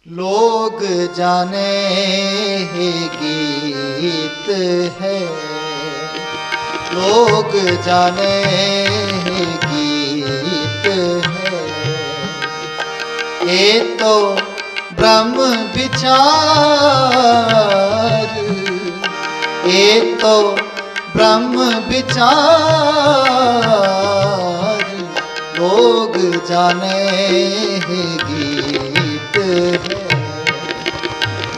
लोग जाने ही गीत है, लोग जाने ही गीत है। ये तो ब्रह्म विचार, ये तो ब्रह्म विचार। लोग जाने ही गीत है,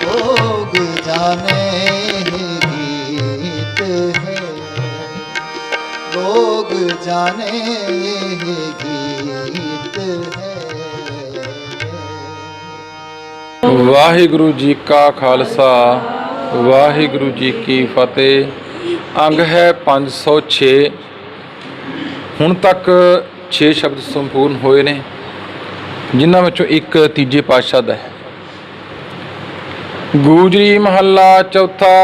लोग जाने ही गीत है, लोग जाने ही गीत है। ਵਾਹਿਗੁਰੂ ਜੀ ਕਾ ਖਾਲਸਾ ਵਾਹਿਗੁਰੂ ਜੀ ਕੀ ਫਤਿਹ। ਅੰਗ ਹੈ 506। ਹੁਣ ਤੱਕ 6 ਸ਼ਬਦ ਸੰਪੂਰਨ ਹੋਏ ਨੇ, ਜਿਨ੍ਹਾਂ ਵਿੱਚੋਂ ਇੱਕ ਤੀਜੇ ਪਾਤਸ਼ਾਹ ਦਾ ਹੈ। ਗੂਜਰੀ ਮਹੱਲਾ ਚੌਥਾ।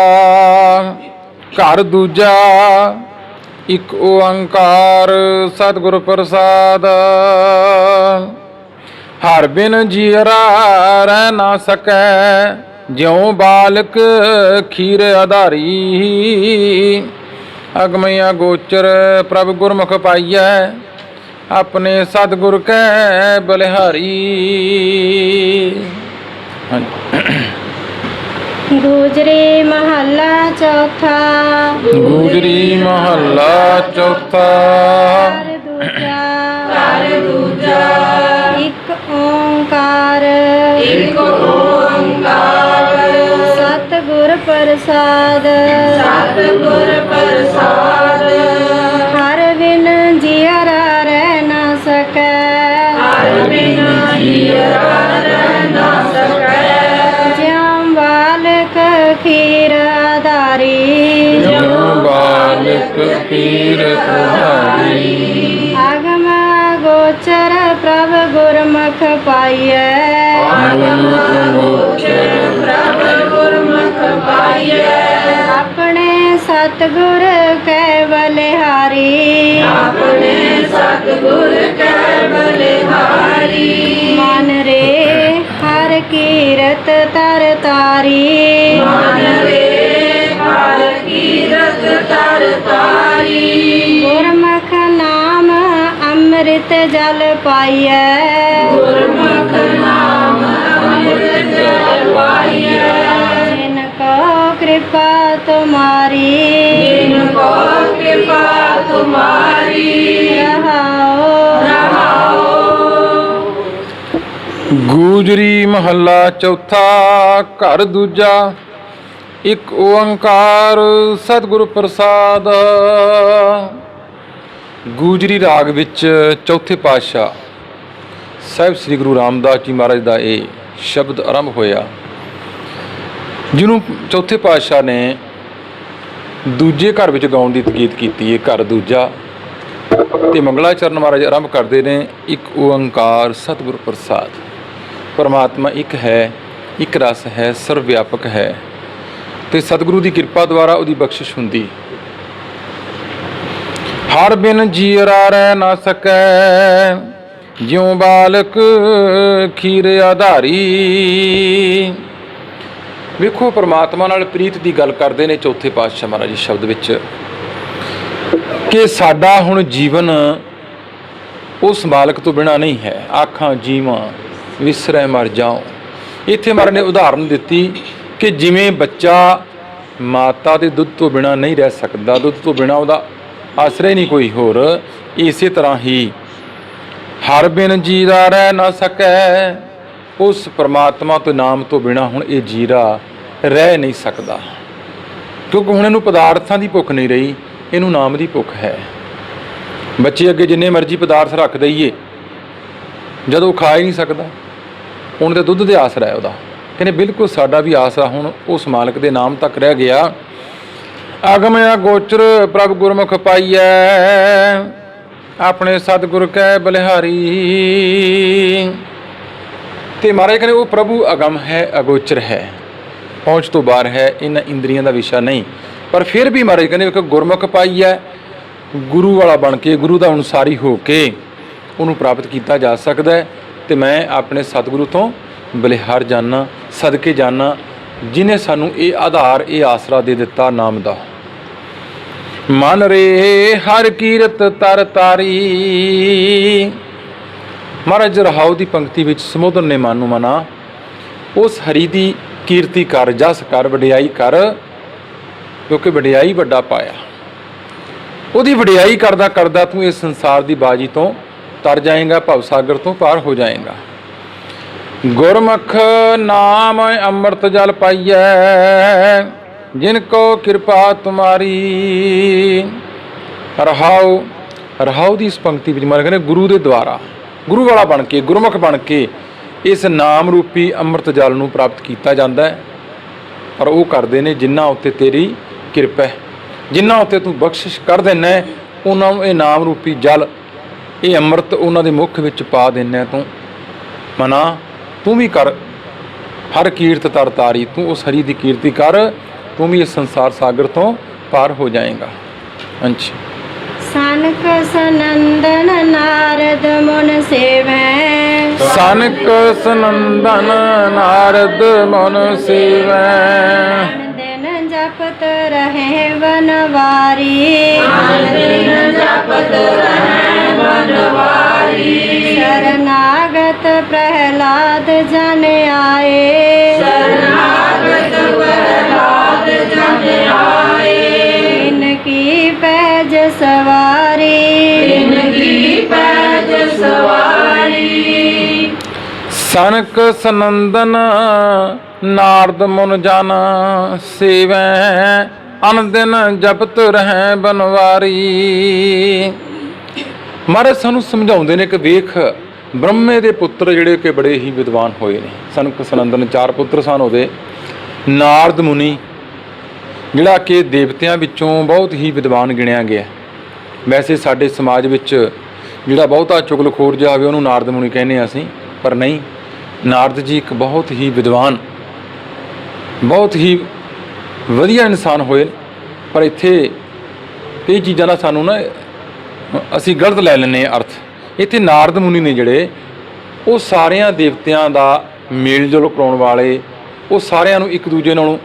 ਘਰ ਦੂਜਾ ਇੱਕ ਓੰਕਾਰ ਸਤਿਗੁਰ ਪ੍ਰਸਾਦ। ਹਰ ਬਿਨ ਜੀਅਰਾ ਰਹਿ ਨਾ ਸਕੈ, ਜਿਉ ਬਾਲਕ ਖੀਰ ਆਧਾਰੀ। ਅਗਮਯ ਗੋਚਰ ਪ੍ਰਭ ਗੁਰਮੁਖ ਪਾਈਐ, ਆਪਣੇ ਸਤਿਗੁਰ ਕੈ ਬਲਿਹਾਰੀ। ਗੂਜਰੀ ਮਹੱਲਾ ਚੌਥਾ। ਗੂਜਰੀ ਮਹੱਲਾ ਚੌਥਾ। ਘਰ ਦੂਜਾ ਇੱਕ ਓੰਕਾਰ, ਇੱਕ ਓੰਕਾਰ ਸਤਿਗੁਰ ਪ੍ਰਸਾਦ, ਸਤਿਗੁਰ ਪ੍ਰਸਾਦ। ਹਰ ਬਿਨ ਜੀਅਰਾ ਰਹਿ ਨਾ ਸਕੈ, ਹਰ ਬਿਨ ਜੀਅਰਾ ਰਹਿ ਨਾ ਸਕੈ। ਜਿਉ ਬਾਲਕ ਖੀਰ ਆਧਾਰੀ, ਜਿਉ ਬਾਲਕ ਖੀਰ ਆਧਾਰੀ। ਅਗਮ ਗੋਚਰ ਪ੍ਰਭ ਗੁਰਮੁਖ ਪਾਈਐ, ਅਗਮ ਗੋਚਰ ਪ੍ਰਭ ਗੁਰਮੁਖ ਪਾਈਐ। ਆਪਣੇ ਸਤਿਗੁਰ ਕੈ ਬਲਿਹਾਰੀ, ਆਪਣੇ ਸਤਿਗੁਰ ਕੈ ਬਲਿਹਾਰੀ। ਮਨ ਰੇ ਹਰ ਕੀਰਤ ਤਰ ਤਾਰੀ, ਮਨ ਰੇ ਹਰ ਕੀਰਤ ਤਰ ਤਾਰੀ। ਗੁਰਮੁਖ ਨਾਮ ਅੰਮ੍ਰਿਤ ਜਲ ਪਾਈਐ, ਗੁਰਮੁਖ ਨਾਮ ਅੰਮ੍ਰਿਤ ਜਲ ਪਾਈਐ। ਜਿਨ ਕੋ ਕਿਰਪਾ ਤੁਮਾਰੀ, ਜਿਨ ਕੋ ਕਿਰਪਾ ਤੁਮਾਰੀ। ਰਹਾਓ ਰਹਾਓ। ਗੂਜਰੀ ਮਹੱਲਾ ਚੌਥਾ। ਘਰ ਦੂਜਾ ਇੱਕ ਓੰਕਾਰ ਸਤਿਗੁਰ ਪ੍ਰਸਾਦ। ਗੂਜਰੀ ਰਾਗ ਵਿੱਚ ਚੌਥੇ ਪਾਤਸ਼ਾਹ ਸਾਹਿਬ ਸ੍ਰੀ ਗੁਰੂ ਰਾਮਦਾਸ ਜੀ ਮਹਾਰਾਜ ਦਾ ਇਹ ਸ਼ਬਦ ਆਰੰਭ ਹੋਇਆ, ਜਿਹਨੂੰ ਚੌਥੇ ਪਾਤਸ਼ਾਹ ਨੇ ਦੂਜੇ ਘਰ ਵਿੱਚ ਗਾਉਣ ਦੀ ਤਕੀਦ ਕੀਤੀ ਹੈ। ਘਰ ਦੂਜਾ ਤੇ ਮੰਗਲਾਚਰਨ ਮਹਾਰਾਜ ਆਰੰਭ ਕਰਦੇ ਨੇ, ਇੱਕ ਓੰਕਾਰ ਸਤਿਗੁਰ ਪ੍ਰਸਾਦ। ਪਰਮਾਤਮਾ ਇੱਕ ਹੈ, ਇੱਕ ਰਸ ਹੈ, ਸਰਵ ਵਿਆਪਕ ਹੈ, ਤੇ ਸਤਿਗੁਰੂ ਦੀ ਕਿਰਪਾ ਦੁਆਰਾ ਉਹਦੀ ਬਖਸ਼ਿਸ਼ ਹੁੰਦੀ। ਹਰ ਬਿਨ ਜੀਅਰਾ ਰਹਿ ਨਾ ਸਕੈ, ਜਿਉ ਬਾਲਕ ਖੀਰ ਆਧਾਰੀ। ਵੇਖੋ, ਪਰਮਾਤਮਾ ਨਾਲ ਪ੍ਰੀਤ ਦੀ ਗੱਲ ਕਰਦੇ ਨੇ ਚੌਥੇ ਪਾਤਸ਼ਾਹ ਮਹਾਰਾਜ ਸ਼ਬਦ ਵਿੱਚ, ਕਿ ਸਾਡਾ ਹੁਣ ਜੀਵਨ ਉਸ ਮਾਲਕ ਤੋਂ ਬਿਨਾਂ ਨਹੀਂ ਹੈ। ਆਖਾਂ ਜੀਵਾਂ ਵਿਸਰੈ ਮਰ ਜਾਉ। ਇੱਥੇ ਮਹਾਰਾਜ ਨੇ ਉਦਾਹਰਨ ਦਿੱਤੀ ਕਿ ਜਿਵੇਂ ਬੱਚਾ ਮਾਤਾ ਦੇ ਦੁੱਧ ਤੋਂ ਬਿਨਾਂ ਨਹੀਂ ਰਹਿ ਸਕਦਾ, ਦੁੱਧ ਤੋਂ ਬਿਨਾਂ ਉਹਦਾ ਆਸਰਾ ਨਹੀਂ ਕੋਈ ਹੋਰ, ਇਸੇ ਤਰ੍ਹਾਂ ਹੀ ਹਰ ਬਿਨ ਜੀਰਾ ਰਹਿ ਨਾ ਸਕੈ। ਉਸ ਪਰਮਾਤਮਾ ਤੋਂ ਨਾਮ ਤੋਂ ਬਿਨਾਂ ਹੁਣ ਇਹ ਜੀਰਾ ਰਹਿ ਨਹੀਂ ਸਕਦਾ, ਕਿਉਂਕਿ ਹੁਣ ਇਹਨੂੰ ਪਦਾਰਥਾਂ ਦੀ ਭੁੱਖ ਨਹੀਂ ਰਹੀ, ਇਹਨੂੰ ਨਾਮ ਦੀ ਭੁੱਖ ਹੈ। ਬੱਚੇ ਅੱਗੇ ਜਿੰਨੇ ਮਰਜ਼ੀ ਪਦਾਰਥ ਰੱਖ ਦਈਏ, ਜਦੋਂ ਖਾ ਹੀ ਨਹੀਂ ਸਕਦਾ, ਹੁਣ ਤਾਂ ਦੁੱਧ ਦੇ ਆਸਰਾ ਹੈ ਉਹਦਾ। ਕਹਿੰਦੇ ਬਿਲਕੁਲ ਸਾਡਾ ਵੀ ਆਸਰਾ ਹੁਣ ਉਸ ਮਾਲਕ ਦੇ ਨਾਮ ਤੱਕ ਰਹਿ ਗਿਆ। ਅਗਮਯ ਗੋਚਰ ਪ੍ਰਭ ਗੁਰਮੁਖ ਪਾਈਐ, ਆਪਣੇ ਸਤਿਗੁਰ ਕੈ ਬਲਿਹਾਰੀ। ਤੇ ਮਹਾਰਾਜ ਕਹਿੰਦੇ ਉਹ ਪ੍ਰਭੂ ਅਗਮ ਹੈ, ਅਗੋਚਰ ਹੈ, ਪਹੁੰਚ ਤੋਂ ਬਾਹਰ ਹੈ, ਇਹਨਾਂ ਇੰਦਰੀਆਂ ਦਾ ਵਿਸ਼ਾ ਨਹੀਂ। ਪਰ ਫਿਰ ਵੀ ਮਹਾਰਾਜ ਕਹਿੰਦੇ ਇੱਕ ਗੁਰਮੁਖ ਪਾਈਐ, ਗੁਰੂ ਵਾਲਾ ਬਣ ਕੇ, ਗੁਰੂ ਦਾ ਅਨੁਸਾਰੀ ਹੋ ਕੇ ਉਹਨੂੰ ਪ੍ਰਾਪਤ ਕੀਤਾ ਜਾ ਸਕਦਾ ਹੈ। ਤੇ ਮੈਂ ਆਪਣੇ ਸਤਿਗੁਰੂ ਤੋਂ ਬਲਿਹਾਰ ਜਾਨਾ, ਸਦਕੇ ਜਾਨਾ, ਜਿਨੇ ਸਾਨੂੰ ਇਹ ਆਧਾਰ, ਇਹ ਆਸਰਾ ਦੇ ਦਿੱਤਾ ਨਾਮ ਦਾ। ਮਨ ਰੇ ਹਰ ਕੀਰਤ ਤਰ ਤਾਰੀ। ਮਹਾਰਾਜ ਰਹਾਉ ਦੀ ਪੰਕਤੀ ਵਿੱਚ ਸਮੋਧਨ ਨੇ ਮਨ ਨੂੰ ਮਨਾ, ਉਸ ਹਰੀ ਦੀ ਕੀਰਤੀ ਕਰ, ਜਸ ਕਰ, ਵਡਿਆਈ ਕਰ, ਕਿਉਂਕਿ ਵਡਿਆਈ ਵੱਡਾ ਪਾਇਆ। ਉਹਦੀ ਵਡਿਆਈ ਕਰਦਾ ਕਰਦਾ ਤੂੰ ਇਸ ਸੰਸਾਰ ਦੀ ਬਾਜੀ ਤੋਂ ਤਰ ਜਾਏਗਾ, ਭਵ ਸਾਗਰ ਤੋਂ ਪਾਰ ਹੋ ਜਾਏਗਾ। ਗੁਰਮੁਖ ਨਾਮ ਅੰਮ੍ਰਿਤ ਜਲ ਪਾਈਐ, ਜਿਨ ਕੋ ਕਿਰਪਾ ਤੁਮਾਰੀ। ਰਹਾਉ, ਰਹਾਉ ਦੀ ਇਸ ਪੰਕਤੀ ਵਿੱਚ ਮਨ ਕਹਿੰਦੇ ਗੁਰੂ ਦੇ ਦੁਆਰਾ, ਗੁਰੂ ਵਾਲਾ ਬਣ ਕੇ, ਗੁਰਮੁਖ ਬਣ ਕੇ ਇਸ ਨਾਮ ਰੂਪੀ ਅੰਮ੍ਰਿਤ ਜਲ ਨੂੰ ਪ੍ਰਾਪਤ ਕੀਤਾ ਜਾਂਦਾ ਹੈ। ਪਰ ਉਹ ਕਰਦੇ ਨੇ ਜਿਨ੍ਹਾਂ ਉੱਤੇ ਤੇਰੀ ਕਿਰਪਾ ਹੈ, ਜਿਨ੍ਹਾਂ ਉੱਤੇ ਤੂੰ ਬਖਸ਼ਿਸ਼ ਕਰ ਦਿੰਦਾ ਹੈ, ਉਹਨਾਂ ਨੂੰ ਇਹ ਨਾਮ ਰੂਪੀ ਜਲ, ਇਹ ਅੰਮ੍ਰਿਤ ਉਹਨਾਂ ਦੇ ਮੁੱਖ ਵਿੱਚ ਪਾ ਦਿੰਦਾ ਤੂੰ। ਮਨਾ ਤੂੰ ਵੀ ਕਰ ਹਰ ਕੀਰਤ ਤਰ ਤਾਰੀ, ਤੂੰ ਉਸ ਹਰੀ ਦੀ ਕੀਰਤੀ ਕਰ, ਤੂੰ ਵੀ ਇਸ ਸੰਸਾਰ ਸਾਗਰ ਤੋਂ ਪਾਰ ਹੋ ਜਾਏਗਾ। ਹਾਂਜੀ। ਸਨਕ ਸਨੰਦਨ ਨਾਰਦ ਮੁਨ ਸੇਵੈ, ਸਨਕ ਸਨੰਦਨ ਨਾਰਦ ਮੁਨ ਸੇਵੈ। ਦਿਨ ਜਪਤ ਰਹੇ ਬਨਵਾਰੀ, ਦਿਨ ਜਪਤ ਰਹੇ ਬਨਵਾਰੀ। ਸ਼ਰਨਾਗਤ ਪ੍ਰਹਿਲਾਦ ਜਨ ਆਏ, ਸ਼ਰਨਾਗਤ ਪ੍ਰਹਿਲਾਦ ਜਨ ਆਏ। ਇਨਕੀ ਪੈਜ ਸਵਾਰੀ, ਇਨਕੀ ਪੈਜ ਸਵਾਰੀ। ਸਨਕ ਸਨੰਦਨ ਨਾਰਦ ਮੁਨ ਜਨ ਸੇਵੈ, ਅਨ ਦਿਨ ਜਪਤ ਰਹਿ ਬਨਵਾਰੀ। ਮਹਾਰਾਜ ਸਾਨੂੰ ਸਮਝਾਉਂਦੇ ਨੇ ਕਿ ਵੇਖ, ਬ੍ਰਹਮੇ ਦੇ ਪੁੱਤਰ ਜਿਹੜੇ ਕਿ ਬੜੇ ਹੀ ਵਿਦਵਾਨ ਹੋਏ ਨੇ। ਸਨਕ ਸਨੰਦਨ 4 ਪੁੱਤਰ ਸਨ ਉਹਦੇ। ਨਾਰਦ ਮੁਨੀ ਜਿਹੜਾ ਕਿ ਦੇਵਤਿਆਂ ਵਿੱਚੋਂ ਬਹੁਤ ਹੀ ਵਿਦਵਾਨ ਗਿਣਿਆ ਗਿਆ। ਵੈਸੇ ਸਾਡੇ ਸਮਾਜ ਵਿੱਚ ਜਿਹੜਾ ਬਹੁਤਾ ਚੁਗਲਖੋਰ ਜਿਹਾ ਹੋਵੇ ਉਹਨੂੰ ਨਾਰਦ ਮੁਨੀ ਕਹਿੰਦੇ ਹਾਂ ਅਸੀਂ, ਪਰ ਨਹੀਂ, ਨਾਰਦ ਜੀ ਇੱਕ ਬਹੁਤ ਹੀ ਵਿਦਵਾਨ, ਬਹੁਤ ਹੀ ਵਧੀਆ ਇਨਸਾਨ ਹੋਏ। ਪਰ ਇੱਥੇ ਕਈ ਚੀਜ਼ਾਂ ਦਾ ਸਾਨੂੰ ਨਾ ਅਸੀਂ ਗਲਤ ਲੈ ਲੈਂਦੇ ਹਾਂ ਅਰਥ। ਇੱਥੇ ਨਾਰਦ ਮੁਨੀ ਨੇ ਜਿਹੜੇ, ਉਹ ਸਾਰਿਆਂ ਦੇਵਤਿਆਂ ਦਾ ਮੇਲ ਜੋਲ ਕਰਾਉਣ ਵਾਲੇ, ਉਹ ਸਾਰਿਆਂ ਨੂੰ ਇੱਕ ਦੂਜੇ ਨਾਲੋਂ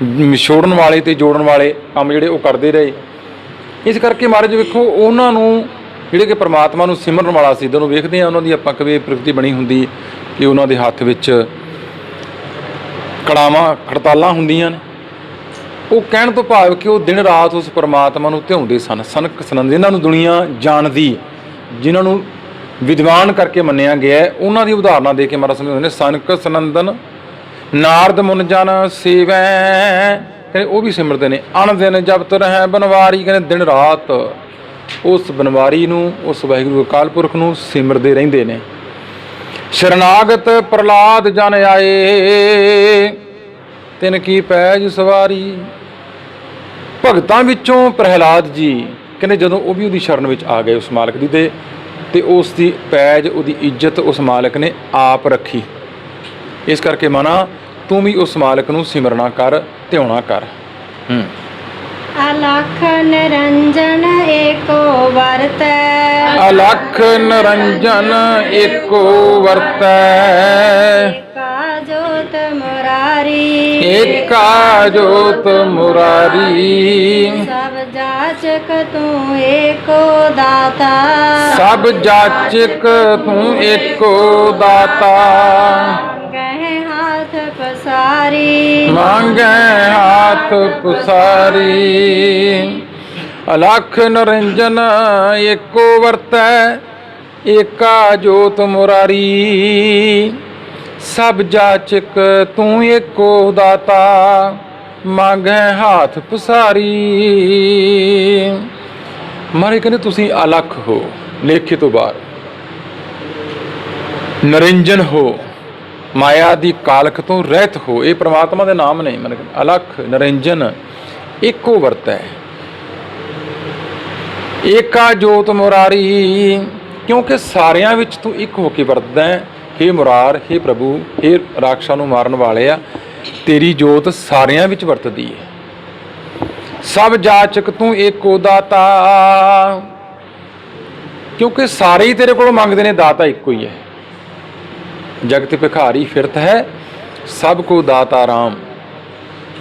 ਵਿਛੋੜਨ ਵਾਲੇ ਤੇ ਜੋੜਨ ਵਾਲੇ ਕੰਮ ਜਿਹੜੇ ਉਹ ਕਰਦੇ ਰਹੇ। ਇਸ ਕਰਕੇ ਮਹਾਰਾਜ ਵੇਖੋ, ਉਹਨਾਂ ਨੂੰ ਜਿਹੜੇ ਕਿ ਪਰਮਾਤਮਾ ਨੂੰ ਸਿਮਰਨ ਵਾਲਾ ਸੀ, ਜਦੋਂ ਵੇਖਦੇ ਹਾਂ ਉਹਨਾਂ ਦੀ ਆਪਾਂ ਕਦੇ ਪ੍ਰਕਿਰਤੀ ਬਣੀ ਹੁੰਦੀ ਕਿ ਉਹਨਾਂ ਦੇ ਹੱਥ ਵਿੱਚ ਕੜਾਵਾਂ ਖੜਤਾਲਾਂ ਹੁੰਦੀਆਂ ਨੇ। ਉਹ ਕਹਿਣ ਤੋਂ ਭਾਵ ਕਿ ਉਹ ਦਿਨ ਰਾਤ ਉਸ ਪਰਮਾਤਮਾ ਨੂੰ ਧਿਆਉਂਦੇ ਸਨ। ਸਨਕ ਸਨੰਦ, ਜਿਨ੍ਹਾਂ ਨੂੰ ਦੁਨੀਆ ਜਾਣਦੀ, ਜਿਨ੍ਹਾਂ ਨੂੰ ਵਿਦਵਾਨ ਕਰਕੇ ਮੰਨਿਆ ਗਿਆ, ਉਹਨਾਂ ਦੀ ਉਦਾਹਰਨਾਂ ਦੇ ਕੇ ਮਹਾਰਾਜ ਸਮਝਾਉਂਦੇ ਨੇ ਸਨਕ ਸਨੰਦਨ ਨਾਰਦ ਮੁਨ ਜਨ ਸੇਵੈ। ਕਹਿੰਦੇ ਉਹ ਵੀ ਸਿਮਰਦੇ ਨੇ। ਅਣ ਦਿਨ ਜਪਤ ਰਹਿ ਬਨਵਾਰੀ, ਕਹਿੰਦੇ ਦਿਨ ਰਾਤ ਉਸ ਬਨਵਾਰੀ ਨੂੰ, ਉਸ ਵਾਹਿਗੁਰੂ ਅਕਾਲ ਪੁਰਖ ਨੂੰ ਸਿਮਰਦੇ ਰਹਿੰਦੇ ਨੇ। ਸ਼ਰਨਾਗਤ ਪ੍ਰਹਲਾਦ ਜਨ ਆਏ, ਤਿਨ ਕੀ ਪੈਜ ਸਵਾਰੀ। ਭਗਤਾਂ ਵਿੱਚੋਂ ਪ੍ਰਹਿਲਾਦ ਜੀ ਕਹਿੰਦੇ ਜਦੋਂ ਉਹ ਵੀ ਉਹਦੀ ਸ਼ਰਨ ਵਿੱਚ ਆ ਗਏ ਉਸ ਮਾਲਕ ਦੀ, ਤੇ ਉਸ ਦੀ ਪੈਜ, ਉਹਦੀ ਇੱਜ਼ਤ ਉਸ ਮਾਲਕ ਨੇ ਆਪ ਰੱਖੀ। ਇਸ ਕਰਕੇ ਮਨਾ ਤੂੰ ਵੀ ਉਸ ਮਾਲਕ ਨੂੰ ਸਿਮਰਨਾ ਕਰ, ਧਿਆਉਣਾ ਕਰ। ਅਲਖ ਨਿਰੰਜਨ ਏਕੋ ਵਰਤੈ, ਅਲਖ ਨਿਰੰਜਨ ਏਕੋ ਵਰਤੈ। ਏਕਾ ਜੋਤ ਮੁਰਾਰੀ, ਏਕਾ ਜੋਤ ਮੁਰਾਰੀ। ਸਭ ਜਾਚਕ ਤੂੰ ਏਕੋ ਦਾਤਾ, ਸਭ ਜਾਚਕ ਤੂੰ ਏਕੋ ਦਾਤਾ। ਗਹਿ ਹਾਥ ਪਸਾਰੀ, ਮੰਗੈ ਹਾਥ ਪੁਸਾਰੀ। ਅਲਖ ਨਿਰੰਜਨ ਏਕੋ ਵਰਤੈ, ਏਕਾ ਜੋਤ ਮੁਰਾਰੀ। ਸਭ ਜਾਚਕ ਤੂੰ ਏਕੋ ਦਾਤਾ, ਮੰਗੈ ਹਾਥ ਪੁਸਾਰੀ। ਮਾਰੇ ਕਹਿੰਦੇ ਤੁਸੀਂ ਅਲਖ ਹੋ, ਲੇਖੇ ਤੋਂ ਬਾਹਰ, ਨਿਰੰਜਨ ਹੋ, ਮਾਇਆ ਦੀ ਕਾਲਖ ਤੋਂ ਰਹਿਤ ਹੋ। ਇਹ ਪ੍ਰਮਾਤਮਾ ਦੇ ਨਾਮ ਨੇ। ਮਨ ਅਲਖ ਨਿਰੰਜਨ ਏਕੋ ਵਰਤੈ, ਏਕਾ ਜੋਤ ਮੁਰਾਰੀ। ਕਿਉਂਕਿ ਸਾਰਿਆਂ ਵਿੱਚ ਤੂੰ ਇੱਕ ਹੋ ਕੇ ਵਰਤਦਾ ਹੈ। ਹੇ ਮੁਰਾਰ, ਹੇ ਪ੍ਰਭੂ, ਹੇ ਰਾਖਸ਼ਾਂ ਨੂੰ ਮਾਰਨ ਵਾਲੇ ਆ, ਤੇਰੀ ਜੋਤ ਸਾਰਿਆਂ ਵਿੱਚ ਵਰਤਦੀ ਹੈ। ਸਭ ਜਾਚਕ ਤੂੰ ਏਕੋ ਦਾਤਾ, ਕਿਉਂਕਿ ਸਾਰੇ ਹੀ ਤੇਰੇ ਕੋਲੋਂ ਮੰਗਦੇ ਨੇ, ਦਾਤਾ ਇੱਕੋ ਹੀ ਹੈ। ਜਗਤ ਭਿਖਾਰੀ ਫਿਰਤ ਹੈ ਸਭ ਕੋ ਦਾਤਾ ਰਾਮ।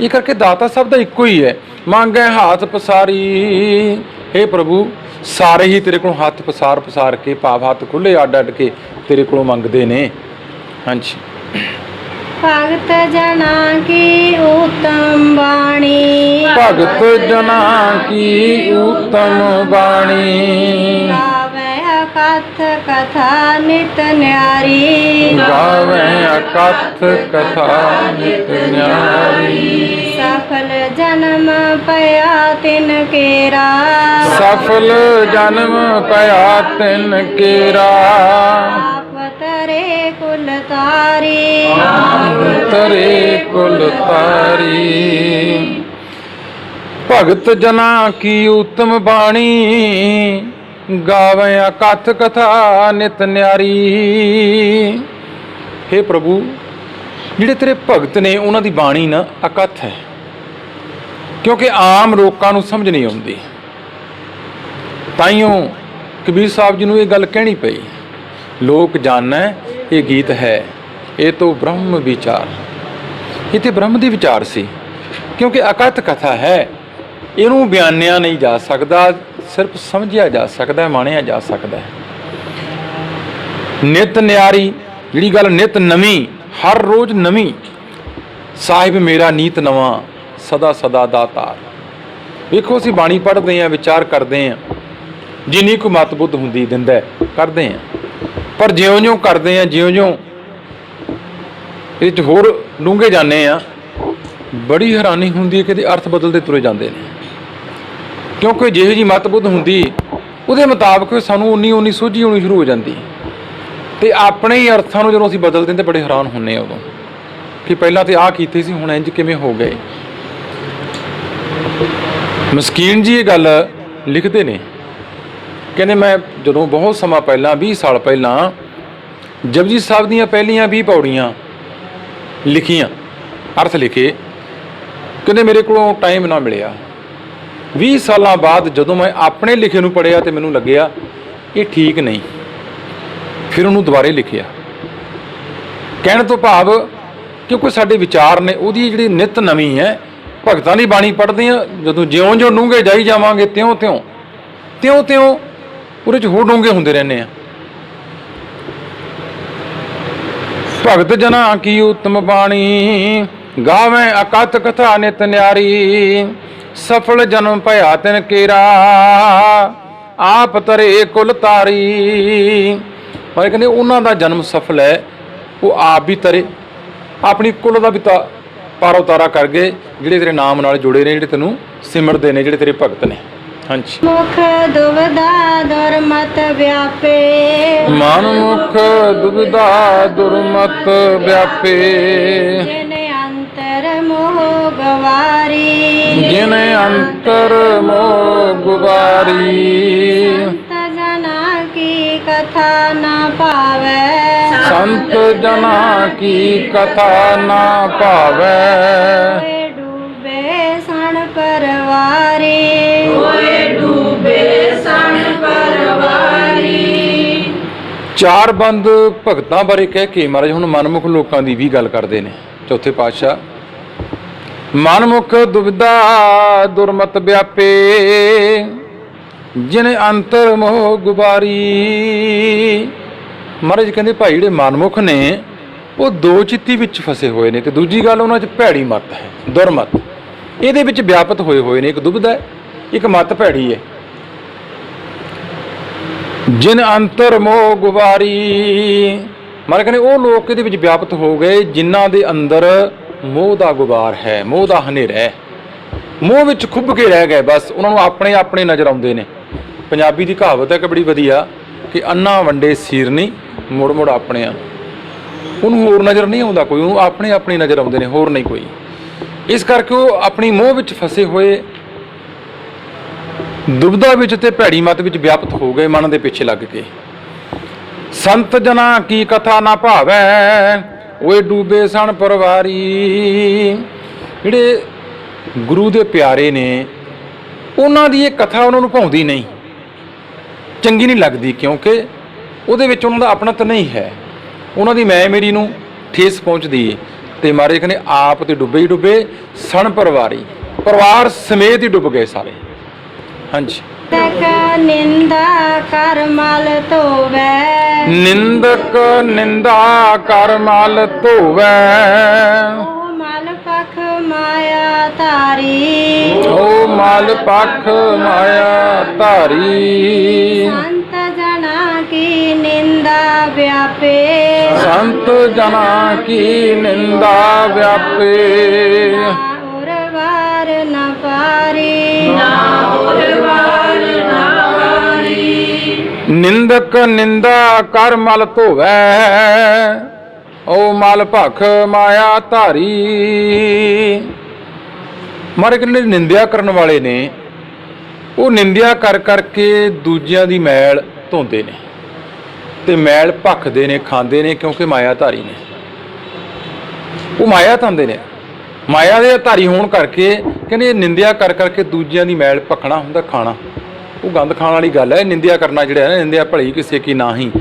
ਇਹ ਕਰਕੇ ਦਾਤਾ ਸਭ ਦਾ ਇੱਕੋ ਹੀ ਹੈ। ਮੰਗੈ ਹੱਥ ਪਸਾਰੀ, हे ਪ੍ਰਭੂ ਸਾਰੇ ਹੀ ਤੇਰੇ ਕੋਲੋਂ ਹੱਥ ਪਸਾਰ ਕੇ, ਭਾਵ ਹੱਥ ਖੁੱਲੇ ਅੱਡ ਕੇ ਤੇਰੇ ਕੋਲੋਂ ਮੰਗਦੇ ਨੇ। ਹਾਂਜੀ। ਭਗਤ ਜਨਾ ਕੀ ਉਤਮ ਬਾਣੀ, ਭਗਤ ਜਨਾ ਕੀ ਉਤਮ ਬਾਣੀ, ਗਾਵੇ ਅਕਥ ਕਥਾ ਨਿਤ ਨਿਆਰੀ, ਗਾਵੇ ਅਕਥ ਕਥਾ ਨਿਤ ਨਿਆਰੀ। ਸਫਲ ਜਨਮ ਪਿਆ ਤਿਨ ਕੇਰਾ, ਸਫਲ ਜਨਮ ਪਿਆ ਤਿਨ ਕੇਰਾ। ਆਪ ਤਰੇ ਕੁਲ ਤਾਰੀ, ਤਰੇ ਕੁਲ ਤਾਰੀ। ਭਗਤ ਜਨਾ ਕੀ ਉਤਮ ਬਾਣੀ, ਗਾਵੇ ਅਕਥ ਕਥਾ ਨਿਤ ਨਿਆਰੀ। हे ਪ੍ਰਭੂ ਜਿਹੜੇ ਤੇਰੇ ਭਗਤ ਨੇ ਉਹਨਾਂ ਦੀ ਬਾਣੀ ਨਾ ਅਕਥ ਹੈ, ਕਿਉਂਕਿ ਆਮ ਲੋਕਾਂ ਨੂੰ ਸਮਝ ਨਹੀਂ ਆਉਂਦੀ। ਤਾਈਓ ਕਬੀਰ ਸਾਹਿਬ ਜੀ ਨੂੰ ਇਹ ਗੱਲ ਕਹਿਣੀ ਪਈ, ਲੋਕ ਜਾਣੈ ਇਹ ਗੀਤ ਹੈ, ਇਹ ਤੋਂ ਬ੍ਰਹਮ ਵਿਚਾਰ। ਇਹ ਤੇ ਬ੍ਰਹਮ ਦੀ ਵਿਚਾਰ ਸੀ, ਕਿਉਂਕਿ ਅਕਥ ਕਥਾ ਹੈ, ਇਹਨੂੰ ਬਿਆਨਿਆ ਨਹੀਂ ਜਾ ਸਕਦਾ, ਸਿਰਫ ਸਮਝਿਆ ਜਾ ਸਕਦਾ, ਮਾਣਿਆ ਜਾ ਸਕਦਾ ਹੈ। ਨਿਤ ਨਿਆਰੀ, ਜਿਹੜੀ ਗੱਲ ਨਿਤ ਨਵੀਂ, ਹਰ ਰੋਜ਼ ਨਵੀਂ। ਸਾਹਿਬ ਮੇਰਾ ਨੀਤ ਨਵਾਂ, ਸਦਾ ਸਦਾ ਦਾਤਾਰ। ਵੇਖੋ ਅਸੀਂ ਬਾਣੀ ਪੜ੍ਹਦੇ ਹਾਂ, ਵਿਚਾਰ ਕਰਦੇ ਹਾਂ, ਜਿੰਨੀ ਕੁ ਮਤ ਬੁੱਧ ਹੁੰਦੀ ਦਿੰਦਾ ਕਰਦੇ ਹਾਂ, ਪਰ ਜਿਉਂ-ਜਿਉਂ ਕਰਦੇ ਹਾਂ, ਜਿਉਂ-ਜਿਉਂ ਇਹ 'ਚ ਹੋਰ ਡੂੰਘੇ ਜਾਂਦੇ ਆ, ਬੜੀ ਹੈਰਾਨੀ ਹੁੰਦੀ ਹੈ ਕਿ ਇਹਦੇ ਅਰਥ ਬਦਲਦੇ ਤੁਰੇ ਜਾਂਦੇ ਨੇ। ਕਿਉਂਕਿ ਜਿਹੋ ਜਿਹੀ ਮਤ ਬੁੱਧ ਹੁੰਦੀ ਉਹਦੇ ਮੁਤਾਬਕ ਸਾਨੂੰ ਉਨੀ ਸੋਝੀ ਹੋਣੀ ਸ਼ੁਰੂ ਹੋ ਜਾਂਦੀ, ਤੇ ਆਪਣੇ ਹੀ ਅਰਥਾਂ ਨੂੰ ਜਦੋਂ ਅਸੀਂ ਬਦਲਦੇ ਤੇ ਬੜੇ ਹੈਰਾਨ ਹੁੰਦੇ ਆ ਉਦੋਂ ਕਿ ਪਹਿਲਾਂ ਤੇ ਆਹ ਕੀਤੇ ਸੀ, ਹੁਣ ਇੰਜ ਕਿਵੇਂ ਹੋ ਗਏ। ਮਸਕੀਨ ਜੀ ਇਹ ਗੱਲ ਲਿਖਦੇ ਨੇ, ਕਹਿੰਦੇ ਮੈਂ ਜਦੋਂ ਬਹੁਤ ਸਮਾਂ ਪਹਿਲਾਂ 20 ਸਾਲ ਪਹਿਲਾਂ ਜਪਜੀ ਸਾਹਿਬ ਦੀਆਂ ਪਹਿਲੀਆਂ 20 ਪੌੜੀਆਂ ਲਿਖੀਆਂ, ਅਰਥ ਲਿਖੇ, ਕਹਿੰਦੇ ਮੇਰੇ ਕੋਲੋਂ ਟਾਈਮ ਨਾ ਮਿਲਿਆ। 20 ਸਾਲਾਂ ਬਾਅਦ ਜਦੋਂ ਮੈਂ ਆਪਣੇ ਲਿਖੇ ਨੂੰ ਪੜ੍ਹਿਆ ਤੇ ਮੈਨੂੰ ਲੱਗਿਆ ਇਹ ਠੀਕ ਨਹੀਂ, ਫਿਰ ਉਹਨੂੰ ਦੁਬਾਰੇ ਲਿਖਿਆ। ਕਹਿਣ ਤੋਂ ਭਾਵ ਕਿਉਂਕਿ ਸਾਡੇ ਵਿਚਾਰ ਨੇ ਉਹਦੀ ਜਿਹੜੀ ਨਿਤ ਨਵੀਂ ਹੈ। ਭਗਤਾਂ ਦੀ ਬਾਣੀ ਪੜ੍ਹਦੇ ਹਾਂ, ਜਦੋਂ ਜਿਉਂ-ਜਿਉਂ ਡੂੰਘੇ ਜਾਈ ਜਾਵਾਂਗੇ ਤਿਉਂ ਉਹਦੇ 'ਚ ਹੋਰ ਡੂੰਘੇ ਹੁੰਦੇ ਰਹਿੰਦੇ ਆ। ਭਗਤ ਜਨਾ ਕੀ ਉਤਮ ਬਾਣੀ, ਗਾਵੇਂ ਅਕਥ ਕਥਾ ਨਿਤ ਨਿਆਰੀ। ਸਫਲ ਜਨਮ ਭਇਆ ਤਿਨ ਕੇਰਾ, ਆਪ ਤਰੇ ਕੁਲ ਤਾਰੀ। ਪਰ ਕਹਿੰਦੇ ਉਹਨਾਂ ਦਾ ਜਨਮ ਸਫਲ ਹੈ, ਉਹ ਆਪ ਵੀ ਤਰੇ, ਆਪਣੀ ਕੁਲ ਦਾ ਵੀ ਪਾਰ ਉਤਾਰਾ ਕਰ ਗਏ, ਜਿਹੜੇ ਤੇਰੇ ਨਾਮ ਨਾਲ ਜੁੜੇ ਨੇ, ਜਿਹੜੇ ਤੈਨੂੰ ਸਿਮਰਦੇ ਨੇ, ਜਿਹੜੇ ਤੇਰੇ ਭਗਤ ਨੇ। ਹਾਂਜੀ। ਮੁਖ ਦੁਬਦਾ ਦੁਰਮਤ ਵਿਆਪੇ, ਮਨ ਮੁਖ ਦੁਬਿਧਾ ਦੁਰਮਤ ਵਿਆਪੇ। ਜਿਨ ਅੰਤਰ ਮੋਹ ਗਵਾਰੀ, ਜਿਨ ਅੰਤਰ ਮੋਹ ਗੁਬਾਰੀ। ਸੰਤ ਜਨਾ ਕੀ ਕਥਾ ਨਾ ਪਾਵੈ, ਸੰਤ ਜਨਾ ਕੀ ਕਥਾ ਨਾ ਭਾਵੈ। ਹੋਏ ਡੂਬੇ ਸਣ ਪਰਵਾਰੀ, ਚਾਰ ਬੰਦ ਭਗਤਾਂ ਬਾਰੇ ਕਹਿ ਕੇ ਮਹਾਰਾਜ ਹੁਣ ਮਨਮੁਖ ਲੋਕਾਂ ਦੀ ਵੀ ਗੱਲ ਕਰਦੇ ਨੇ। ਚੌਥੇ ਪਾਤਸ਼ਾਹ, ਮਨਮੁਖ ਦੁਬਿਧਾ ਦੁਰਮਤ ਵਿਆਪੇ, ਜਿਨ ਅੰਤਰ ਮੋਹ ਗੁਬਾਰੀ। ਮਹਾਰਾਜ ਕਹਿੰਦੇ ਭਾਈ ਜਿਹੜੇ ਮਨਮੁਖ ਨੇ ਉਹ ਦੋ ਚਿੱਤੀ ਵਿੱਚ ਫਸੇ ਹੋਏ ਨੇ, ਤੇ ਦੂਜੀ ਗੱਲ ਉਹਨਾਂ 'ਚ ਭੈੜੀ ਮੱਤ ਹੈ, ਦੁਰਮਤ। ਇਹਦੇ ਵਿੱਚ ਵਿਆਪਤ ਹੋਏ ਨੇ, ਇੱਕ ਦੁਬਿਧਾ ਇੱਕ ਮੱਤ ਭੈੜੀ ਹੈ। ਜਿਨ ਅੰਤਰ ਮੋਹ ਗੁਬਾਰੀ, ਮਹਾਰਾਜ ਕਹਿੰਦੇ ਉਹ ਲੋਕ ਇਹਦੇ ਵਿੱਚ ਵਿਆਪਤ ਹੋ ਗਏ ਜਿਨ੍ਹਾਂ ਦੇ ਅੰਦਰ ਮੋਹ ਦਾ ਗੁਬਾਰ ਹੈ, ਮੋਹ ਦਾ ਹਨੇਰਾ ਹੈ, ਮੋਹ ਵਿੱਚ ਖੁੱਭ ਕੇ ਰਹਿ ਗਏ। ਬਸ ਉਹਨਾਂ ਨੂੰ ਆਪਣੇ ਨਜ਼ਰ ਆਉਂਦੇ ਨੇ। ਪੰਜਾਬੀ ਦੀ ਕਹਾਵਤ ਹੈ ਕਿ ਬੜੀ ਵਧੀਆ, ਕਿ ਅੰਨਾ ਵੰਡੇ ਸੀਰਨੀ ਮੁੜ ਮੁੜ ਆਪਣੇ ਆ। ਉਹਨੂੰ ਹੋਰ ਨਜ਼ਰ ਨਹੀਂ ਆਉਂਦਾ ਕੋਈ, ਉਹਨੂੰ ਆਪਣੀ ਨਜ਼ਰ ਆਉਂਦੇ ਨੇ, ਹੋਰ ਨਹੀਂ ਕੋਈ। ਇਸ ਕਰਕੇ ਉਹ ਆਪਣੀ ਮੋਹ ਵਿੱਚ ਫਸੇ ਹੋਏ, ਦੁਬਿਧਾ ਵਿੱਚ ਤੇ ਭੈੜੀ ਮਤ ਵਿੱਚ ਵਿਆਪਤ ਹੋ ਗਏ, ਮਨ ਦੇ ਪਿੱਛੇ ਲੱਗ ਕੇ। ਸੰਤ ਜਨਾ ਕੀ ਕਥਾ ਨਾ ਭਾਵੈ, ਓਏ ਡੂਬੇ ਸਣ ਪਰਵਾਰੀ। ਜਿਹੜੇ ਗੁਰੂ ਦੇ ਪਿਆਰੇ ਨੇ ਉਹਨਾਂ ਦੀ ਇਹ ਕਥਾ ਉਹਨਾਂ ਨੂੰ ਭਾਉਂਦੀ ਨਹੀਂ, ਚੰਗੀ ਨਹੀਂ ਲੱਗਦੀ, ਕਿਉਂਕਿ ਉਹਦੇ ਵਿੱਚ ਉਹਨਾਂ ਦਾ ਆਪਣਤ ਨਹੀਂ ਹੈ। ਉਹਨਾਂ ਦੀ ਮੈਂ ਮੇਰੀ ਨੂੰ ਠੇਸ ਪਹੁੰਚਦੀ ਏ। ਤੇ ਮਹਾਰਾਜ ਕਹਿੰਦੇ ਆਪ ਤੇ ਡੁੱਬੇ ਹੀ ਡੁੱਬੇ, ਸਣ ਪਰਿਵਾਰੀ, ਪਰਿਵਾਰ ਸਮੇਤ ਹੀ ਡੁੱਬ ਗਏ ਸਾਰੇ। ਹਾਂਜੀ। ਤਕ ਨਿੰਦਾ ਕਰ ਮਲ ਧੋਵੈ, ਨਿੰਦਕ ਨਿੰਦਾ ਕਰ ਮਲ ਧੋਵੈ, ਉਹ ਮਲ ਪਖ ਮਾਇਆ ਧਾਰੀ, ਓ ਮਲ ਪਖ ਮਾਇਆ ਧਾਰੀ। ਸੰਤ ਜਨਾ ਕੀ ਨਿੰਦਾ ਵਿਆਪੇ, ਸੰਤ ਜਨਾ ਕੀ ਨਿੰਦਾ ਵਿਆਪੇ, ਨਾ ਉਰਵਾਰ ਨ ਪਾਰੀ, ਨਿੰਦਕ ਨਿੰਦਾ ਕਰ ਮਲ ਧੋਵੈ, ਓ ਮਲ ਭਖ ਮਾਇਆ ਧਾਰੀ। ਮਾਰੇ ਕਹਿੰਦੇ ਨਿੰਦਿਆ ਕਰਨ ਵਾਲੇ ਨੇ ਉਹ ਨਿੰਦਿਆ ਕਰ ਕਰਕੇ ਦੂਜਿਆਂ ਦੀ ਮੈਲ ਧੋਂਦੇ ਨੇ ਤੇ ਮੈਲ ਭਖਦੇ ਨੇ, ਖਾਂਦੇ ਨੇ, ਕਿਉਂਕਿ ਮਾਇਆ ਧਾਰੀ ਨੇ। ਉਹ ਮਾਇਆ ਧਾਂਦੇ ਨੇ, ਮਾਇਆ ਦੇ ਧਾਰੀ ਹੋਣ ਕਰਕੇ ਕਹਿੰਦੇ ਨਿੰਦਿਆ ਕਰ ਕਰਕੇ ਦੂਜਿਆਂ ਦੀ ਮੈਲ ਭਖਣਾ ਹੁੰਦਾ, ਖਾਣਾ। ਉਹ ਗੰਦ ਖਾਣ ਵਾਲੀ ਗੱਲ ਹੈ। ਨਿੰਦਿਆ ਕਰਨਾ ਜਿਹੜਾ ਹੈ ਨਾ, ਨਿੰਦਿਆ ਭਲੀ ਕਿਸੇ ਕੀ ਨਾਹੀ,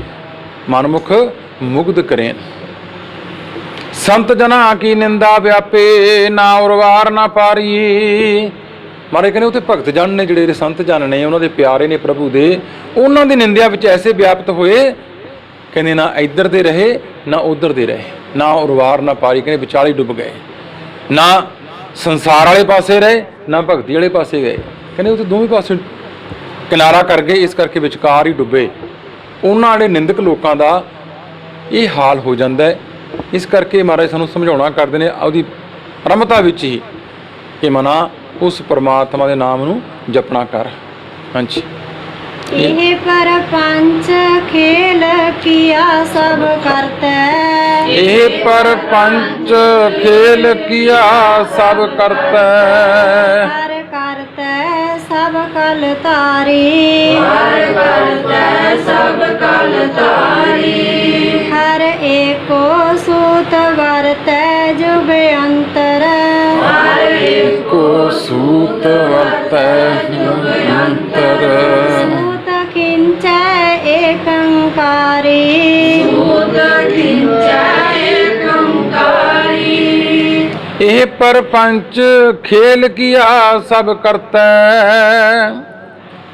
ਮਨਮੁਖ ਮੁਗਧ ਕਰੇ। ਸੰਤ ਜਨਾ ਕੀ ਨਿੰਦਾ ਵਿਆਪੇ, ਨਾ ਉਰਵਾਰ ਨਾ ਪਾਰੀ। ਮਾਰੇ ਕਹਿੰਦੇ ਉੱਥੇ ਭਗਤ ਜਨ ਨੇ, ਜਿਹੜੇ ਸੰਤ ਜਨ ਨੇ, ਉਹਨਾਂ ਦੇ ਪਿਆਰੇ ਨੇ ਪ੍ਰਭੂ ਦੇ, ਉਹਨਾਂ ਦੀ ਨਿੰਦਿਆ ਵਿੱਚ ਐਸੇ ਵਿਆਪਤ ਹੋਏ, ਕਹਿੰਦੇ ਨਾ ਇੱਧਰ ਦੇ ਰਹੇ ਨਾ ਉੱਧਰ ਦੇ ਰਹੇ, ਨਾ ਉਰਵਾਰ ਨਾ ਪਾਰੀ। ਕਹਿੰਦੇ ਵਿਚਾਲੇ ਡੁੱਬ ਗਏ, ਨਾ ਸੰਸਾਰ ਵਾਲੇ ਪਾਸੇ ਰਹੇ ਨਾ ਭਗਤੀ ਵਾਲੇ ਪਾਸੇ ਗਏ। ਕਹਿੰਦੇ ਉੱਥੇ ਦੋਵੇਂ ਪਾਸੇ ਕਿਨਾਰਾ ਕਰ ਗਏ, ਇਸ ਕਰਕੇ ਵਿਚਕਾਰ ਹੀ ਡੁੱਬੇ। ਉਹਨਾਂ ਵਾਲੇ ਨਿੰਦਕ ਲੋਕਾਂ ਦਾ ਇਹ ਹਾਲ ਹੋ ਜਾਂਦਾ ਹੈ। ਇਸ ਕਰਕੇ ਮਹਾਰਾਜ ਸਾਨੂੰ ਸਮਝਾਉਣਾ ਕਰਦੇ ਨੇ ਉਹਦੀ ਰਮਤਾ ਵਿੱਚ ਹੀ ਕਿ ਮਨਾ ਉਸ ਪਰਮਾਤਮਾ ਦੇ ਨਾਮ ਨੂੰ ਜਪਣਾ ਕਰ। ਹਾਂਜੀ। ਇਹ ਪਰਪੰਚ ਖੇਲ ਕੀਆ ਸਭ ਕਰਤੈ, ਇਹ ਪਰਪੰਚ ਖੇਲ ਕੀਆ ਸਭ ਕਰਤੈ, ਹਰ ਕਰਤੈ ਸਭ ਕਲ ਤਾਰੀ, ਹਰ ਕਰਤੈ ਸਭ ਕਲ ਤਾਰੀ। ਹਰ ਏਕੋ ਸੂਤ ਵਰਤੈ ਜੁਗ ਅੰਤਰ, ਹਰ ਏਕੋ ਸੂਤ ਵਰਤੈ ਅੰਤਰ, ਸੂਤ ਖਿੰਚੈ ਏਕੰਕਾਰੀ, ਸੂਤ ਖਿੰਚੈ ਏਕੰਕਾਰੀ। ਇਹ ਪਰਪੰਚ ਖੇਲ ਕੀਆ ਸਭ ਕਰਤੈ,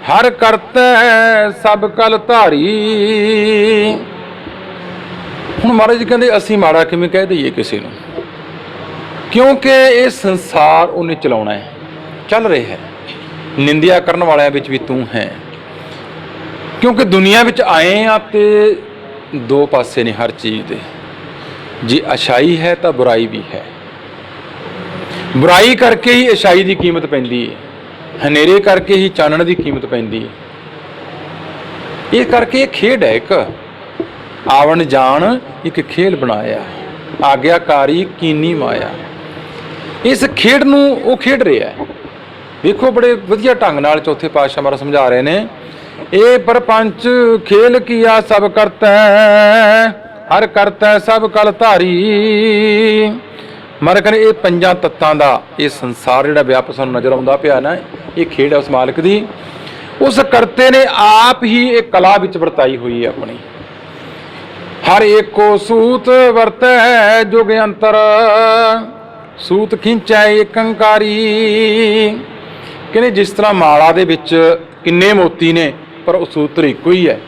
ਹਰ ਕਰਤੈ ਸਭ ਕਲ ਧਾਰੀ। ਹੁਣ ਮਹਾਰਾਜ ਜੀ ਕਹਿੰਦੇ ਅਸੀਂ ਮਾੜਾ ਕਿਵੇਂ ਕਹਿ ਦਈਏ ਕਿਸੇ ਨੂੰ, ਕਿਉਂਕਿ ਇਹ ਸੰਸਾਰ ਉਹਨੇ ਚਲਾਉਣਾ ਹੈ, ਚੱਲ ਰਿਹਾ ਹੈ। ਨਿੰਦਿਆ ਕਰਨ ਵਾਲਿਆਂ ਵਿੱਚ ਵੀ ਤੂੰ ਹੈ, ਕਿਉਂਕਿ ਦੁਨੀਆ ਵਿੱਚ ਆਏ ਆ ਤੇ ਦੋ ਪਾਸੇ ਨੇ ਹਰ ਚੀਜ਼ ਦੇ। ਜੇ ਅਛਾਈ ਹੈ ਤਾਂ ਬੁਰਾਈ ਵੀ ਹੈ, ਬੁਰਾਈ ਕਰਕੇ ਹੀ ਅਛਾਈ ਦੀ ਕੀਮਤ ਪੈਂਦੀ ਹੈ, ਹਨੇਰੇ ਕਰਕੇ ਹੀ ਚਾਨਣ ਦੀ ਕੀਮਤ ਪੈਂਦੀ ਹੈ। ਇਹ ਕਰਕੇ ਇਹ ਖੇਡ ਹੈ, ਇੱਕ ਆਵਣ ਜਾਣ ਇੱਕ ਖੇਲ ਬਣਾਇਆ, ਆਗਿਆਕਾਰੀ ਕੀਨੀ ਮਾਇਆ। ਇਸ ਖੇਡ ਨੂੰ ਉਹ ਖੇਡ ਰਿਹਾ ਹੈ। ਵੇਖੋ ਬੜੇ ਵਧੀਆ ਢੰਗ ਨਾਲ ਚੌਥੇ ਪਾਤਸ਼ਾਹ ਮਹਾਰਾਜ ਸਮਝਾ ਰਹੇ ਨੇ। ਇਹ ਪਰਪੰਚ ਖੇਲ ਕੀਆ ਸਭ ਕਰਤੈ, ਹਰ ਕਰਤੈ ਸਭ ਕਲ ਧਾਰੀ। ਮਹਾਰਾਜ ਕਹਿੰਦੇ ਇਹ ਪੰਜਾਂ ਤੱਤਾਂ ਦਾ ਇਹ ਸੰਸਾਰ ਜਿਹੜਾ ਵਿਆਪਕ ਸਾਨੂੰ ਨਜ਼ਰ ਆਉਂਦਾ ਪਿਆ ਨਾ, ਇਹ ਖੇਡ ਹੈ ਉਸ ਮਾਲਕ ਦੀ। ਉਸ ਕਰਤੇ ਨੇ ਆਪ ਹੀ ਇਹ ਕਲਾ ਵਿੱਚ ਵਰਤਾਈ ਹੋਈ ਹੈ ਆਪਣੀ। ਹਰ ਏਕੋ ਸੂਤ ਵਰਤੈ ਜੁਗ ਅੰਤਰ, ਸੂਤ ਖਿੰਚੈ ਏਕੰਕਾਰੀ। ਕਹਿੰਦੇ ਜਿਸ ਤਰ੍ਹਾਂ ਮਾਲਾ ਦੇ ਵਿੱਚ ਕਿੰਨੇ ਮੋਤੀ ਨੇ ਪਰ ਉਹ ਸੂਤਰ ਇੱਕੋ ਹੀ ਹੈ।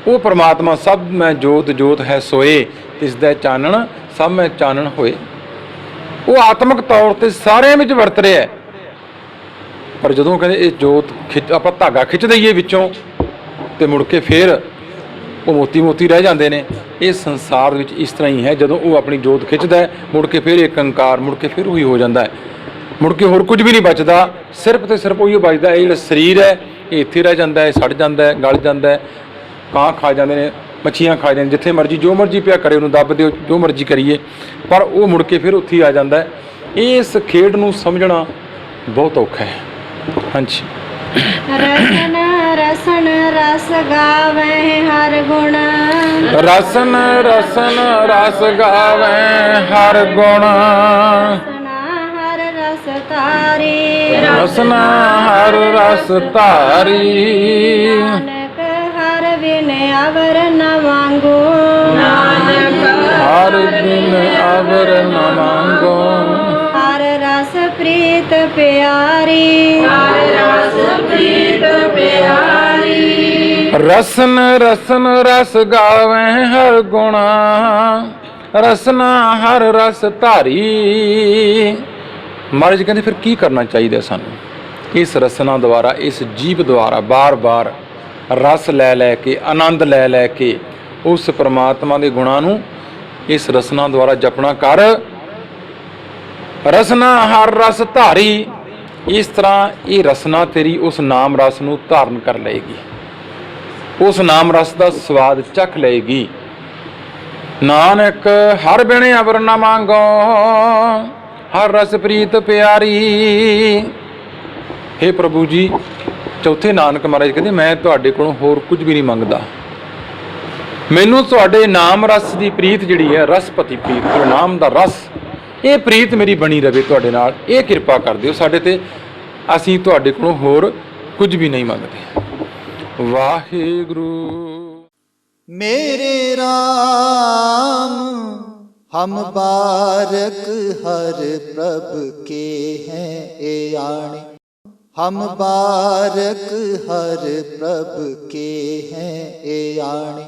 ਉਹ ਪਰਮਾਤਮਾ ਸਭ ਮੈਂ ਜੋਤ ਜੋਤ ਹੈ ਸੋਏ, ਤਿਸ ਦਾ ਚਾਨਣ ਸਭ ਮੈਂ ਚਾਨਣ ਹੋਏ। ਉਹ ਆਤਮਿਕ ਤੌਰ ਤੇ ਸਾਰਿਆਂ ਵਿੱਚ ਵਰਤ ਰਿਹਾ ਹੈ। ਪਰ ਜਦੋਂ ਕਹਿੰਦੇ ਇਹ ਜੋਤ ਆਪਾਂ ਧਾਗਾ ਖਿੱਚ ਦਈਏ ਵਿੱਚੋਂ ਤੇ ਮੁੜ ਕੇ ਫੇਰ ਉਹ ਮੋਤੀ ਮੋਤੀ ਰਹਿ ਜਾਂਦੇ ਨੇ। ਇਹ ਸੰਸਾਰ ਵਿੱਚ ਇਸ ਤਰ੍ਹਾਂ ਹੀ ਹੈ, ਜਦੋਂ ਉਹ ਆਪਣੀ ਜੋਤ ਖਿੱਚਦਾ ਮੁੜ ਕੇ ਫਿਰ ਇੱਕ ਅੰਕਾਰ, ਮੁੜ ਕੇ ਫਿਰ ਉਹੀ ਹੋ ਜਾਂਦਾ ਹੈ। ਮੁੜ ਕੇ ਹੋਰ ਕੁਝ ਵੀ ਨਹੀਂ ਬਚਦਾ, ਸਿਰਫ ਤੇ ਸਿਰਫ ਉਹੀ ਬਚਦਾ। ਇਹ ਜਿਹੜਾ ਸਰੀਰ ਹੈ ਇਹ ਇੱਥੇ ਰਹਿ ਜਾਂਦਾ ਹੈ, ਸੜ ਜਾਂਦਾ ਹੈ, ਗਲ ਜਾਂਦਾ ਹੈ, ਕਾਂ ਖਾ ਜਾਂਦੇ ਨੇ, ਮੱਛੀਆਂ ਖਾ ਜਾਂਦੇ ਨੇ, ਜਿੱਥੇ ਮਰਜ਼ੀ ਜੋ ਮਰਜ਼ੀ ਪਿਆ ਕਰੇ ਉਹਨੂੰ ਦੱਬ ਦਿਓ, ਜੋ ਮਰਜ਼ੀ ਕਰੀਏ, ਪਰ ਉਹ ਮੁੜ ਕੇ ਫਿਰ ਉੱਥੇ ਹੀ ਆ ਜਾਂਦਾ ਹੈ। ਇਸ ਖੇਡ ਨੂੰ ਸਮਝਣਾ ਬਹੁਤ ਔਖਾ ਹੈ। ਹਾਂਜੀ। ਰਸਨ ਰਸਨ ਰਸ ਗਾਵੇ ਹਰ ਗੁਣ, ਰਸਨ ਰਸਨ ਰਸ ਗਾਵੇ ਹਰ ਗੁਣ, ਰਸਨਾ ਹਰ ਰਸ ਤਾਰੀ, ਰਸਨਾ ਹਰ ਰਸ ਧਾਰੀ। ਨਾਨਕ ਹਰ बिन अवर न मांगो हर बिन अवर न मांगो हर रस प्रीत प्यारी रसन रसन रस गावे हर गुणा रसना हर रस धारी। ਮਹਾਰਾਜ ਕਹਿੰਦੇ ਫਿਰ ਕੀ ਕਰਨਾ ਚਾਹੀਦਾ ਸਾਨੂੰ? ਇਸ ਰਸਨਾ ਦੁਆਰਾ, ਇਸ ਜੀਭ ਦੁਆਰਾ ਬਾਰ-ਬਾਰ ਰਸ ਲੈ ਲੈ ਕੇ, ਆਨੰਦ ਲੈ ਲੈ ਕੇ ਉਸ ਪ੍ਰਮਾਤਮਾ ਦੇ ਗੁਣਾਂ ਨੂੰ ਇਸ ਰਸਨਾ ਦੁਆਰਾ ਜਪਣਾ ਕਰ। ਰਸਨਾ ਹਰ ਰਸ ਧਾਰੀ। ਇਸ ਤਰ੍ਹਾਂ ਇਹ ਰਸਨਾ ਤੇਰੀ ਉਸ ਨਾਮ ਰਸ ਨੂੰ ਧਾਰਨ ਕਰ ਲਏਗੀ, ਉਸ ਨਾਮ ਰਸ ਦਾ ਸਵਾਦ ਚੱਖ ਲਏਗੀ। ਨਾਨਕ ਹਰ ਬਿਨ ਅਵਰ ਨਾ ਮੰਗੋ ਹਰ ਰਸ ਪ੍ਰੀਤ ਪਿਆਰੀ। हे ਪ੍ਰਭੂ ਜੀ, ਚੌਥੇ ਨਾਨਕ ਮਹਾਰਾਜ ਕਹਿੰਦੇ ਮੈਂ ਤੁਹਾਡੇ ਕੋਲੋਂ ਹੋਰ ਕੁਝ ਵੀ ਨਹੀਂ ਮੰਗਦਾ, ਮੈਨੂੰ ਤੁਹਾਡੇ ਨਾਮ ਰਸ ਦੀ ਪ੍ਰੀਤ ਜਿਹੜੀ ਹੈ, ਰਸਪਤੀ ਪ੍ਰੀਤ, ਨਾਮ ਦਾ ਰਸ, ਇਹ ਪ੍ਰੀਤ ਮੇਰੀ ਬਣੀ ਰਵੇ ਤੁਹਾਡੇ ਨਾਲ। ਇਹ ਕਿਰਪਾ ਕਰ ਦਿਓ ਸਾਡੇ ਤੇ, ਅਸੀਂ ਤੁਹਾਡੇ ਕੋਲੋਂ ਹੋਰ ਕੁਝ ਵੀ ਨਹੀਂ ਮੰਗਦੇ। ਵਾਹਿਗੁਰੂ। मेरे राम हम बारक हर प्रभ के हैं ए आणे। हम बारक हर प्रभ के हैं ए आणे।